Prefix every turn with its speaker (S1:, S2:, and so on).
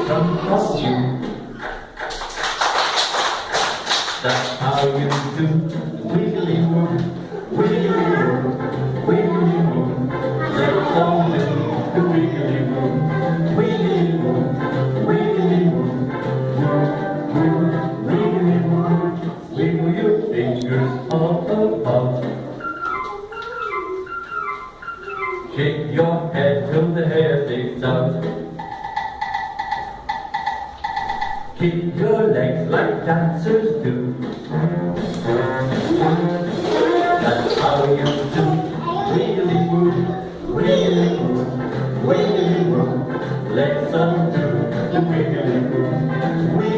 S1: from costume. That's how you do wiggly work, wiggly work, wiggly work. Let's all do the wiggly work, wiggly work, wiggly work. Work, work, wiggly work. Wiggle your fingers up, up, up. Shake your head till the hair sticks out. Kick your legs like dancers do. That's how you do wiggly work, wiggly work, wiggly work. Let's undo the wiggly work.